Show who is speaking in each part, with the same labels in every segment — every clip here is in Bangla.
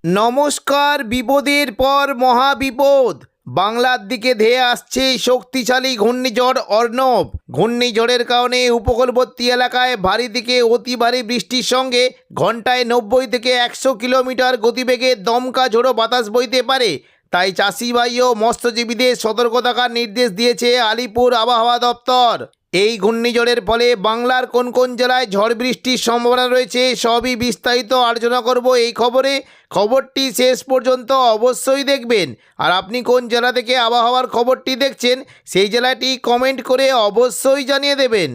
Speaker 1: নমস্কার। বিপদের পর মহাবিপদ। বাংলার দিকে ধেয়ে আসছে শক্তিশালী ঘূর্ণিঝড় অর্ণব। ঘূর্ণিঝড়ের কারণে উপকূলবর্তী এলাকায় ভারী থেকে অতি ভারী বৃষ্টির সঙ্গে ঘন্টায় 90 থেকে 100 কিলোমিটার গতিবেগে দমকা ঝোড়ো বাতাস বইতে পারে। তাই চাষি ভাই ও মৎস্যজীবীদের সতর্ক থাকার নির্দেশ দিয়েছে আলিপুর আবহাওয়া দপ্তর। এই ঘূর্ণিঝড়ের ফলে বাংলার কোন কোন জেলায় ঝড় বৃষ্টির সম্ভাবনা রয়েছে সবই বিস্তারিত আলোচনা করব এই খবরে। খবরটি শেষ পর্যন্ত অবশ্যই দেখবেন। আর আপনি কোন জেলা থেকে আবহাওয়ার খবরটি দেখছেন সেই জেলাটি কমেন্ট করে অবশ্যই জানিয়ে দেবেন।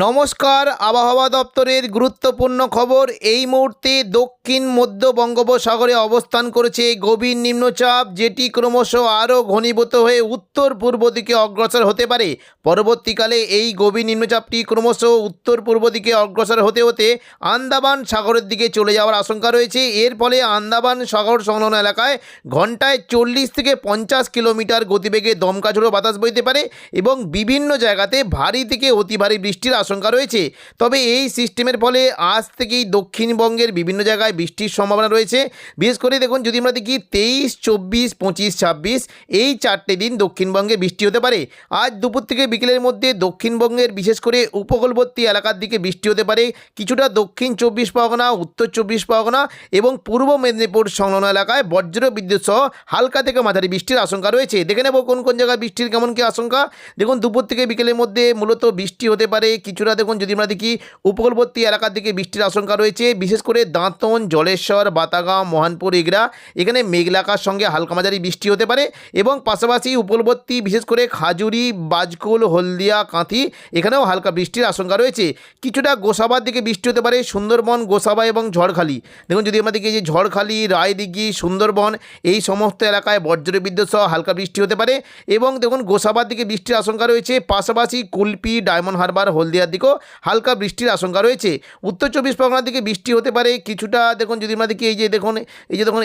Speaker 1: নমস্কার। আবহাওয়া দপ্তরের গুরুত্বপূর্ণ খবর। এই মুহূর্তে দক্ষিণ মধ্য বঙ্গোপসাগরে অবস্থান করেছে গভীর নিম্নচাপ, যেটি ক্রমশ আরও ঘনীভূত হয়ে উত্তর পূর্ব দিকে অগ্রসর হতে পারে। পরবর্তীকালে এই গভীর নিম্নচাপটি ক্রমশ উত্তর পূর্ব দিকে অগ্রসর হতে হতে আন্দামান সাগরের দিকে চলে যাওয়ার আশঙ্কা রয়েছে। এর ফলে আন্দামান সাগর সংলগ্ন এলাকায় ঘন্টায় 40 থেকে 50 কিলোমিটার গতিবেগে দমকা ঝোড়ো বাতাস বইতে পারে এবং বিভিন্ন জায়গাতে ভারী থেকে অতি ভারী বৃষ্টির আশঙ্কা রয়েছে। তবে এই সিস্টেমের ফলে আজ থেকেই দক্ষিণবঙ্গের বিভিন্ন জায়গায় বৃষ্টির সম্ভাবনা রয়েছে। বিশেষ করে দেখুন, যদি আমরা দেখি 23, 24, 25, 26 এই 4টে দিন দক্ষিণবঙ্গে বৃষ্টি হতে পারে। আজ দুপুর থেকে বিকেলের মধ্যে দক্ষিণবঙ্গের বিশেষ করে উপকূলবর্তী এলাকার দিকে বৃষ্টি হতে পারে। কিছুটা দক্ষিণ 24 পরগনা, উত্তর 24 পরগনা এবং পূর্ব মেদিনীপুর সংলগ্ন এলাকায় বজ্র বিদ্যুৎ সহ হালকা থেকে মাঝারি বৃষ্টির আশঙ্কা রয়েছে। দেখে নেব কোন কোন জায়গায় বৃষ্টির কেমন কি আশঙ্কা। দেখুন, দুপুর থেকে বিকেলের মধ্যে মূলত বৃষ্টি হতে পারে। কিছুটা দেখুন, যদি আমরা দেখি উপকূলবর্তী এলাকার দিকে বৃষ্টির আশঙ্কা রয়েছে। বিশেষ করে দাঁতন, জলেশ্বর, বাতাগাঁও, মহানপুর, এগরা এখানে মেঘলাকার সঙ্গে হালকা মাঝারি বৃষ্টি হতে পারে এবং পাশাপাশি উপকূলবর্তী বিশেষ করে খাজুরি, বাজকুল, হলদিয়া, কাঁথি এখানেও হালকা বৃষ্টির আশঙ্কা রয়েছে। কিছুটা গোসাবার দিকে বৃষ্টি হতে পারে। সুন্দরবন, গোসাবা এবং ঝড়খালি, দেখুন যদি আমরা দেখি যে ঝড়খালি, রায়দিঘি, সুন্দরবন এই সমস্ত এলাকায় বজ্রবিদ্যুৎ সহ হালকা বৃষ্টি হতে পারে এবং দেখুন গোসাবার দিকে বৃষ্টির আশঙ্কা রয়েছে। পাশাপাশি কুলপি, ডায়মন্ড হারবার, হলদিয়ার দিকেও হালকা বৃষ্টির আশঙ্কা রয়েছে। উত্তর 24 পরগনার দিকে বৃষ্টি হতে পারে কিছুটা। দেখুন যদি আমরা দেখি এই যে দেখুন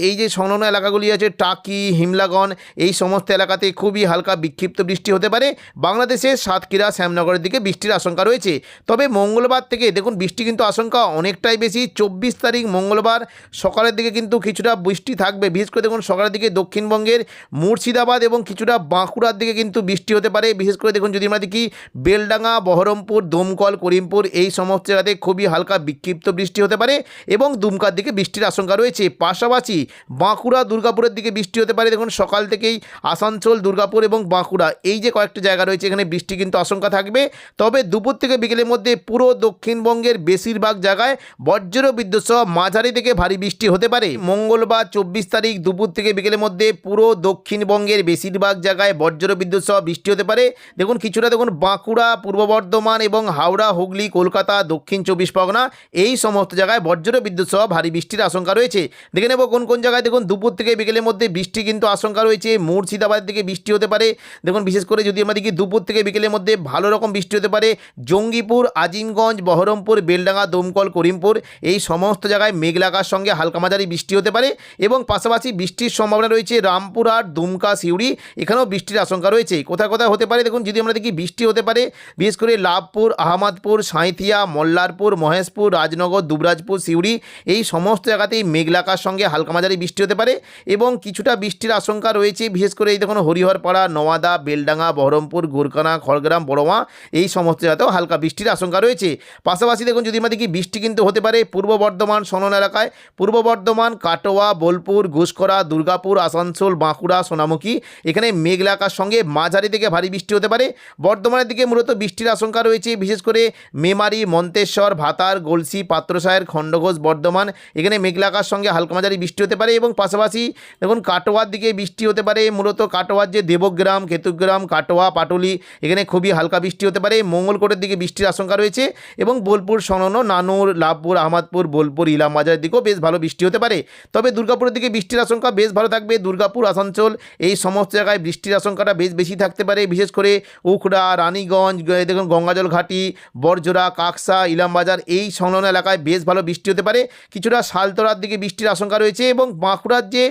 Speaker 1: এই যে সংলগ্ন এলাকাগুলি আছে টাকি, হিমলাগন এই সমস্ত এলাকাতে খুবই হালকা বিক্ষিপ্ত বৃষ্টি হতে পারে। বাংলাদেশের সাতক্ষীরা, শ্যামনগরের দিকে বৃষ্টির আশঙ্কা রয়েছে। তবে মঙ্গলবার থেকে দেখুন বৃষ্টি কিন্তু আশঙ্কা অনেকটাই বেশি। 24 তারিখ মঙ্গলবার সকালের দিকে কিন্তু কিছুটা বৃষ্টি থাকবে। বিশেষ করে দেখুন সকালের দিকে দক্ষিণবঙ্গের মুর্শিদাবাদ এবং কিছুটা বাঁকুড়ার দিকে কিন্তু বৃষ্টি হতে পারে। বিশেষ করে দেখুন যদি আমরা দেখি বেলডাঙ্গা, বহরমপুর, দমকল, করিমপুর এই সমস্ত জায়গাতে খুবই হালকা বিক্ষিপ্ত বৃষ্টি হতে পারে এবং দুমকার দিকে বৃষ্টির আশঙ্কা রয়েছে। পাশাপাশি বাঁকুড়া, দুর্গাপুরের দিকে বৃষ্টি হতে পারে। দেখুন সকাল থেকেই আসানসোল, দুর্গাপুর এবং বাঁকুড়া এই যে কয়েকটা জায়গা রয়েছে এখানে বৃষ্টি কিন্তু আশঙ্কা থাকবে। তবে দুপুর থেকে বিকেলের মধ্যে পুরো দক্ষিণবঙ্গের বেশিরভাগ জায়গায় বজ্র বিদ্যুৎ সহ মাঝারি থেকে ভারী বৃষ্টি হতে পারে। মঙ্গলবার 24 তারিখ দুপুর থেকে বিকেলের মধ্যে পুরো দক্ষিণবঙ্গের বেশিরভাগ জায়গায় বজ্র বিদ্যুৎ সহ বৃষ্টি হতে পারে। দেখুন কিছুটা দেখুন বাঁকুড়া, পূর্ব বর্ধমান এবং হাওড়া, হুগলি, কলকাতা, দক্ষিণ 24 পরগনা এই সমস্ত জায়গায় বজ্র বিদ্যুৎ সহ ভারী বৃষ্টির আশঙ্কা রয়েছে। দেখে নেব কোন কোন জায়গায় দেখুন দুপুর থেকে বিকেলের মধ্যে বৃষ্টি কিন্তু আশঙ্কা রয়েছে। মুর্শিদাবাদের দিকে বৃষ্টি হতে পারে। দেখুন বিশেষ করে যদি আমরা দেখি দুপুর থেকে বিকেলের মধ্যে ভালো রকম বৃষ্টি হতে পারে। জঙ্গিপুর, আজিমগঞ্জ, বহরমপুর, বেলডাঙ্গা, দমকল, করিমপুর এই সমস্ত জায়গায় মেঘলাকার সঙ্গে হালকা মাঝারি বৃষ্টি হতে পারে এবং পাশাপাশি বৃষ্টির সম্ভাবনা রয়েছে রামপুরহাট, দুমকা, সিউড়ি এখানেও বৃষ্টির আশঙ্কা রয়েছে। কোথায় কোথায় হতে পারে দেখুন যদি আমরা দেখি বৃষ্টি হতে পারে বিশেষ করে লাভপুর, আহমদপুর, সাঁইথিয়া, মল্লারপুর, মহেশপুর, রাজনগর, দুবরাজপুর, সিউড়ি এই সমস্ত জায়গাতেই মেঘলাকার সঙ্গে হালকা মাঝারি বৃষ্টি হতে পারে এবং কিছুটা বৃষ্টির আশঙ্কা রয়েছে। বিশেষ করে এই দেখুন হরিহরপাড়া, নওয়াদা, বেলডাঙ্গা, বহরমপুর, গোরকানা, খড়গ্রাম, বড়মা এই সমস্ত জায়গাতেও হালকা বৃষ্টির আশঙ্কা রয়েছে। পাশাপাশি দেখুন যদি আমরা দেখি বৃষ্টি কিন্তু হতে পারে পূর্ব বর্ধমান সংলগ্ন এলাকায়। পূর্ব বর্ধমান, কাটোয়া, বোলপুর, ঘুষকরা, দুর্গাপুর, আসানসোল, বাঁকুড়া, সোনামুখী এখানে মেঘলাকার সঙ্গে মাঝারি থেকে ভারী বৃষ্টি হতে পারে। বর্ধমানের দিকে মূলত বৃষ্টির আশঙ্কা রয়েছে বিশেষ করে মেমারি, মন্তেশ্বর, ভাতার, গলসি, পাত্রসায়ের, খণ্ডঘোষ, বর্ধমান এখানে মেঘলাকার সঙ্গে হালকা মাঝারি বৃষ্টি হতে পারে এবং পাশাপাশি দেখুন কাটোয়ার দিকে বৃষ্টি হতে পারে। মূলত কাটোয়ার যে দেবগ্রাম, কেতুগ্রাম, কাটোয়া, পাটুলি এখানে খুবই হালকা বৃষ্টি হতে পারে। মঙ্গলকোটের দিকে বৃষ্টির আশঙ্কা রয়েছে এবং বোলপুর সংলগ্ন নানুর, লাভপুর, আহমদপুর, বোলপুর, ইলাম বাজারের দিকেও বেশ ভালো বৃষ্টি হতে পারে। তবে দুর্গাপুরের দিকে বৃষ্টির আশঙ্কা বেশ ভালো থাকবে। দুর্গাপুর, আসানসোল এই সমস্ত জায়গায় বৃষ্টির আশঙ্কাটা বেশ বেশি থাকতে পারে। বিশেষ করে উখড়া, রানীগঞ্জ, দেখুন গঙ্গাজল ঘাটি, বরজোড়া, কাকসা, ইলামবাজার এই সংলগ্ন এলাকায় বেশ ভালো বৃষ্টি হতে পারে। কিছুটা শালতোড়ার দিকে বৃষ্টির আশঙ্কা রয়েছে এবং বাঁকুড়ার যে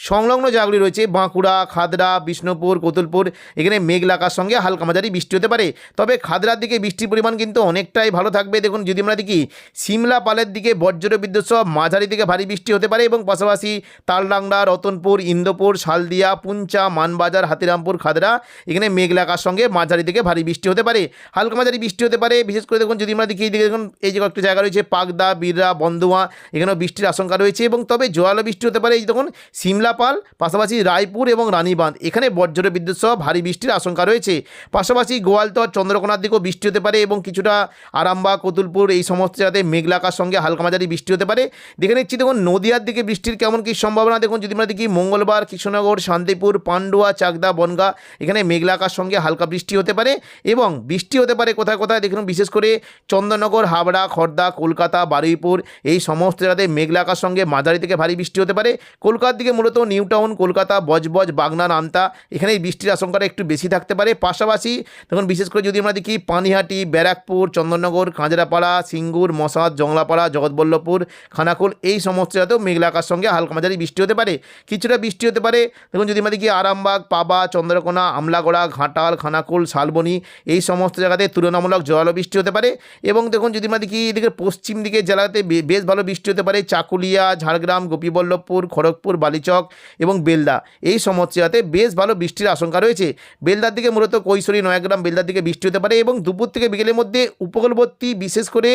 Speaker 1: সংলগ্ন জায়গাগুলি রয়েছে বাঁকুড়া, খাদড়া, বিষ্ণুপুর, কতুলপুর এখানে মেঘলাকার সঙ্গে হালকা মাঝারি বৃষ্টি হতে পারে। তবে খাদড়ার দিকে বৃষ্টির পরিমাণ কিন্তু অনেকটাই ভালো থাকবে। দেখুন যদি আমরা দেখি সিমলা পালের দিকে বজ্র বিদ্যুৎ সহ মাঝারি থেকে ভারী বৃষ্টি হতে পারে এবং পাশাপাশি তালডাংরা, রতনপুর, ইন্দোপুর, শালদিয়া, পুঞ্চা, মানবাজার, হাতিরামপুর, খাদরা এখানে মেঘলা আকাশ সঙ্গে মাঝারি থেকে ভারী বৃষ্টি হতে পারে, হালকা মাঝারি বৃষ্টি হতে পারে। বিশেষ করে দেখুন যদি আমরা দেখি এইদিকে দেখুন এই যে কয়েকটি জায়গা রয়েছে পাকদা, বিররা, বন্দুয়া এখানেও বৃষ্টির আশঙ্কা রয়েছে এবং তবে জোরালো বৃষ্টি হতে পারে। এই দেখুন সিমলাপাল, পাশাপাশি রায়পুর এবং রানীবাঁধ এখানে বজ্র বিদ্যুৎ সহ ভারী বৃষ্টির আশঙ্কা রয়েছে। পাশাপাশি গোয়ালতর, চন্দ্রকোনার দিকেও বৃষ্টি হতে পারে এবং কিছুটা আরামবাগ, কতুলপুর এই সমস্ত জায়গাতে মেঘলা আকাশ সঙ্গে হালকা মাঝারি বৃষ্টি হতে পারে। দেখে নিচ্ছি দেখুন নদিয়ার দিকে বৃষ্টির কেমন কী সম্ভাবনা। দেখুন যদি আমরা দেখি মঙ্গলবার কৃষ্ণনগর, শান্তিপুর, পান্ডুয়া, চাকদা, বনগাঁ এখানে মেঘলা আকাশ সঙ্গে হালকা বৃষ্টি হতে পারে এবং বৃষ্টি হতে পারে কোথায় কোথায় দেখুন বিশেষ করে চন্দননগর, হাবড়া, খড়দা, কলকাতা, বারুইপুর এই সমস্ত জায়গাতে মেঘলা আকাশ সঙ্গে মাঝারি থেকে ভারী বৃষ্টি হতে পারে। কলকাতার দিকে মূলত নিউ টাউন, কলকাতা, বজবজ, বাগনা, নামতা এখানে বৃষ্টির আশঙ্কাটা একটু বেশি থাকতে পারে। পাশাপাশি দেখুন বিশেষ করে যদি আমরা দেখি পানিহাটি, ব্যারাকপুর, চন্দননগর, কাঁচরাপাড়া, সিঙ্গুর, মশাদ, জংলাপাড়া, জগৎবল্লভপুর, খানাকুল এই সমস্ত জায়গাতেও মেঘলা আকাশ সঙ্গে হালকা মাঝারি বৃষ্টি হতে পারে। কিছুটা বৃষ্টি হতে পারে দেখুন যদি আমরা দেখি আরামবাগ, পাবা, চন্দ্রকোনা, আমলাগড়া, ঘাটাল, খানাকুল, শালবনী এই সমস্ত জায়গাতে তুলনামূলক জোরালো বৃষ্টি হতে পারে এবং দেখুন যদি আমরা দেখি এদিকে পশ্চিম দিকে জেলাতে বেশ ভালো বৃষ্টি হতে পারে। চাকুলিয়া, ঝাড়গ্রাম, গোপীবল্লভপুর, খড়গপুর, বালিচক এবং বেলদা এই সমস্ত জায়গাতে বেশ ভালো বৃষ্টির আশঙ্কা রয়েছে। বেলদার দিকে মূলত কৈশোরী, নয়াগ্রাম, বেলদার দিকে বৃষ্টি হতে পারে এবং দুপুর থেকে বিকেলের মধ্যে উপকূলবর্তী বিশেষ করে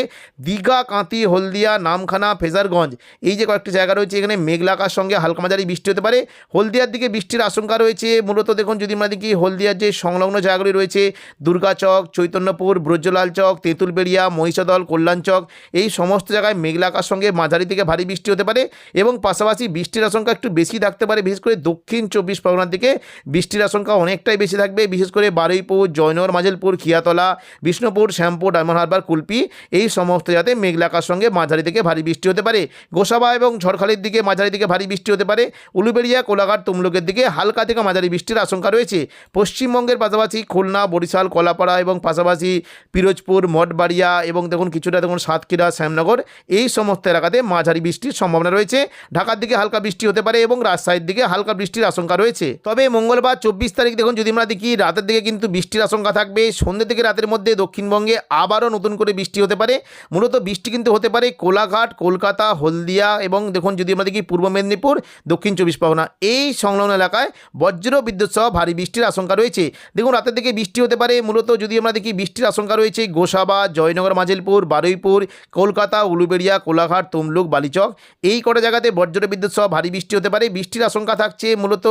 Speaker 1: দীঘা, কাঁথি, হলদিয়া, নামখানা, ফেজারগঞ্জ এই যে কয়েকটি জায়গা রয়েছে এখানে মেঘলা আকাশ সঙ্গে হালকা মাঝারি বৃষ্টি হতে পারে। হলদিয়ার দিকে বৃষ্টির আশঙ্কা রয়েছে মূলত দেখুন যদি আমরা দেখি হলদিয়ার যে সংলগ্ন জায়গাগুলি রয়েছে দুর্গাচক, চৈতন্যপুর, ব্রজলাল চক, তেঁতুলবেড়িয়া, মহিষাদল, কল্যাণচক এই সমস্ত জায়গায় মেঘলা আকাশ সঙ্গে মাঝারি থেকে ভারী বৃষ্টি হতে পারে এবং পাশাপাশি বৃষ্টির আশঙ্কা একটু বেশি থাকতে পারে। বিশেষ করে দক্ষিণ 24 পরগনার দিকে বৃষ্টির আশঙ্কা অনেকটাই বেশি থাকবে। বিশেষ করে বারুইপুর, জয়নগর, মাজেলপুর, খিয়াতলা, বিষ্ণুপুর, শ্যামপুর, ডায়মন্ড হারবার, কুলপি এই সমস্ত জায়গাতে মেঘলা আকাশ সঙ্গে মাঝারি থেকে ভারী বৃষ্টি হতে পারে। গোসাবা এবং ঝড়খালির দিকে মাঝারি থেকে ভারী বৃষ্টি হতে পারে। উলুবেড়িয়া, কোলাঘাট, তমলুকের দিকে হালকা থেকে মাঝারি বৃষ্টির আশঙ্কা রয়েছে। পশ্চিমবঙ্গের পাশাপাশি খুলনা, বরিশাল, কলাপাড়া এবং পাশাপাশি পিরোজপুর, মঠবাড়িয়া এবং দেখুন কিছুটা দেখুন সাতক্ষীরা, শ্যামনগর এই সমস্ত এলাকাতে মাঝারি বৃষ্টির সম্ভাবনা রয়েছে। ঢাকার দিকে হালকা বৃষ্টি হতে পারে এবং রাজশাহীর দিকে হালকা বৃষ্টির আশঙ্কা রয়েছে। তবে মঙ্গলবার 24 তারিখ দেখুন যদি আমরা দেখি রাতের দিকে কিন্তু বৃষ্টির আশঙ্কা থাকবে। সন্ধ্যে থেকে রাতের মধ্যে দক্ষিণবঙ্গে আবারও নতুন করে বৃষ্টি হতে পারে। মূলত বৃষ্টি কিন্তু হতে পারে কোলাঘাট, কলকাতা, হলদিয়া এবং দেখুন যদি আমরা দেখি পূর্ব মেদিনীপুর, দক্ষিণ 24 পরগনা এই সংলগ্ন এলাকায় বজ্র বিদ্যুৎ সহ ভারী বৃষ্টির আশঙ্কা রয়েছে। দেখুন রাতের দিকে বৃষ্টি হতে পারে মূলত যদি আমরা দেখি বৃষ্টির আশঙ্কা রয়েছে গোসাবা, জয়নগর, মাজেলপুর, বারুইপুর, কলকাতা, উলুবেড়িয়া, কোলাঘাট, তমলুক, বালিচক এই কটা জায়গাতে বজ্র বিদ্যুৎ সহ ভারী বৃষ্টি হতে পারে। বৃষ্টির আশঙ্কা থাকছে মূলত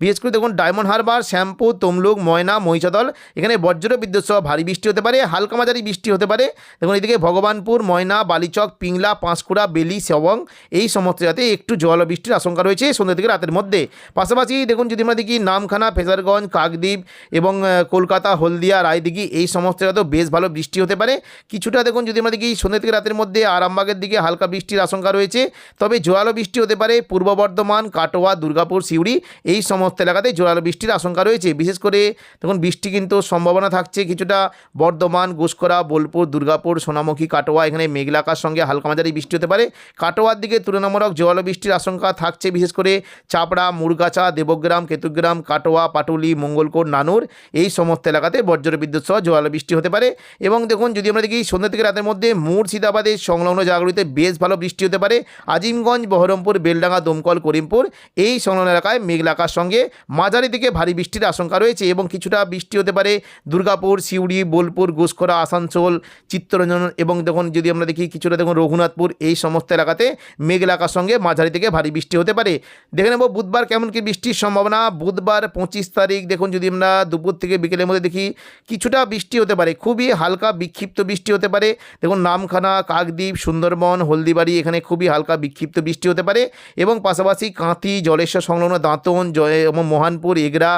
Speaker 1: বিশেষ করে দেখুন ডায়মন্ড হারবার, শ্যামপুর, তমলুক, ময়না, মহিষাদল এখানে বজ্র বিদ্যুৎ সহ ভারী বৃষ্টি হতে পারে। হালকা মাঝারি বৃষ্টি হতে পারে দেখুন এদিকে ভগবানপুর, ময়না, বালিচক, পিংলা, পাঁশকুড়া, বেলি, সবং এই সমস্ত জায়গাতে একটু জল বৃষ্টির আশঙ্কা রয়েছে সন্ধ্যা থেকে রাতের মধ্যে। পাশাপাশি দেখুন যদি আমরা দেখি নামখানা, ফেজারগঞ্জ, কাকদ্বীপ এবং কলকাতা, হলদিয়া, রায়দিঘি এই সমস্ত জায়গাতেও বেশ ভালো বৃষ্টি হতে পারে। কিছুটা দেখুন যদি আমরা দেখি সন্ধ্যা থেকে রাতের মধ্যে আরামবাগের দিকে হালকা বৃষ্টির আশঙ্কা রয়েছে। তবে জোরালো বৃষ্টি হতে পারে পূর্ব বর্ধমান, কাটোয়া, দুর্গাপুর, সিউড়ি এই সমস্ত এলাকাতে জোরালো বৃষ্টির আশঙ্কা রয়েছে। বিশেষ করে দেখুন বৃষ্টি কিন্তু সম্ভাবনা থাকছে কিছুটা বর্ধমান, গুসকরা, বোলপুর, দুর্গাপুর, সোনামুখী, কাটোয়া এখানে মেঘলা আকাশ সঙ্গে হালকা মাঝারি বৃষ্টি হতে পারে। কাটোয়ার দিকে তুলনামূলক জোরালো বৃষ্টির আশঙ্কা থাকছে বিশেষ করে চাপড়া, মুরগাছা, দেবগ্রাম, কেতুগ্রাম, কাটোয়া, পাটুলি, মঙ্গলকোট, নানুর এই সমস্ত এলাকাতে বজ্র বিদ্যুৎ সহ জোরালো বৃষ্টি হতে পারে। এবং দেখুন যদি আমরা দেখি সন্ধ্যা থেকে রাতের মধ্যে মুর্শিদাবাদের সংলগ্ন জায়গাগুলিতে বেশ ভালো বৃষ্টি হতে পারে। আজিমগঞ্জ, বহরমপুর, বেলডাঙ্গা, দমকল, করিমপুর এই সংলগ্ন এলাকায় মেঘলা আকাশ সঙ্গে মাঝারি থেকে ভারী বৃষ্টির আশঙ্কা রয়েছে এবং কিছুটা বৃষ্টি হতে পারে দুর্গাপুর, সিউড়ি, বোলপুর, গুসকরা, আসানসোল, চিত্তরঞ্জন এবং দেখুন যদি আমরা দেখি কিছুটা দেখুন রঘুনাথপুর এই সমস্ত এলাকাতে মেঘলা আকাশ সঙ্গে মাঝারি থেকে ভারী বৃষ্টি হতে পারে। দেখে নেব বুধবার কেমন কি বৃষ্টির সম্ভাবনা। বুধবার 25 তারিখ দেখুন যদি আমরা দুপুর থেকে বিকেলের মধ্যে দেখি কিছুটা বৃষ্টি হতে পারে, খুবই হালকা বিক্ষিপ্ত বৃষ্টি হতে পারে। দেখুন নামখানা, কাকদ্বীপ, সুন্দরবন, হলদিবাড়ি এখানে খুবই হালকা বিক্ষিপ্ত বৃষ্টি হতে পারে এবং পাশাপাশি কাঁথি, জলেশ্বর সংলগ্ন দাঁতন এবং মোহনপুর, এগরা,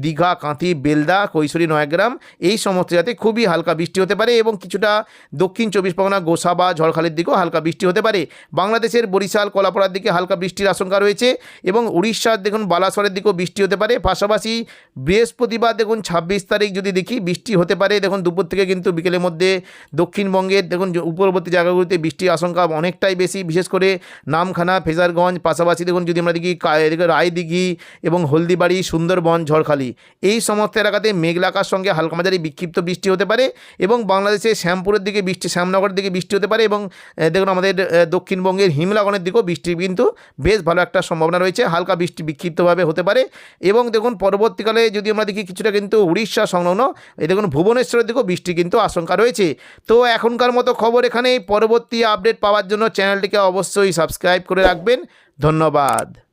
Speaker 1: দীঘা, কাঁথি, বেলদা, কৈশোরী, নয়াগ্রাম এই সমস্ত জায়গাতে খুবই হালকা বৃষ্টি হতে পারে এবং কিছুটা দক্ষিণ 24 পরগনা, গোসাবা, ঝড়খালির দিকেও হালকা বৃষ্টি হতে পারে। বাংলাদেশের বরিশাল, কলাপাড়ার দিকে হালকা বৃষ্টির আশঙ্কা রয়েছে এবং উড়িষ্যার দেখুন বালাসরের দিকেও বৃষ্টি হতে পারে। পাশাপাশি বৃহস্পতিবার দেখুন 26 তারিখ যদি দেখি বৃষ্টি হতে পারে। দেখুন দুপুর থেকে কিন্তু বিকেলের মধ্যে দক্ষিণবঙ্গের দেখুন উপরবর্তী জায়গাগুলিতে বৃষ্টির আশঙ্কা অনেকটাই বেশি, বিশেষ করে নামখানা, ফেজারগঞ্জ পাশাপাশি দেখুন যদি আমরা দেখি রায়দিঘি এবং হলদিবাড়ি, সুন্দরবন, ঝড়খালি এই সমস্ত এলাকাতে মেঘলা আকাশ সঙ্গে হালকা মাঝারি বিক্ষিপ্ত বৃষ্টি হতে পারে এবং বাংলাদেশে শ্যামপুরের দিকে বৃষ্টি, শ্যামনগরের দিকে বৃষ্টি হতে পারে এবং দেখুন আমাদের দক্ষিণবঙ্গের হিমলাগনের দিকেও বৃষ্টির কিন্তু বেশ ভালো একটা সম্ভাবনা রয়েছে, হালকা বৃষ্টি বিক্ষিপ্তভাবে হতে পারে। এবং দেখুন পরবর্তীকালে যদি আমরা দেখি কিছুটা কিন্তু উড়িষ্যা সংলগ্ন এই দেখুন ভুবনেশ্বরের দিকেও বৃষ্টি কিন্তু আশঙ্কা রয়েছে। তো এখনকার মতো খবর এখানেই। পরবর্তী আপডেট পাওয়ার জন্য চ্যানেলটিকে অবশ্যই সাবস্ক্রাইব করে রাখবেন। ধন্যবাদ।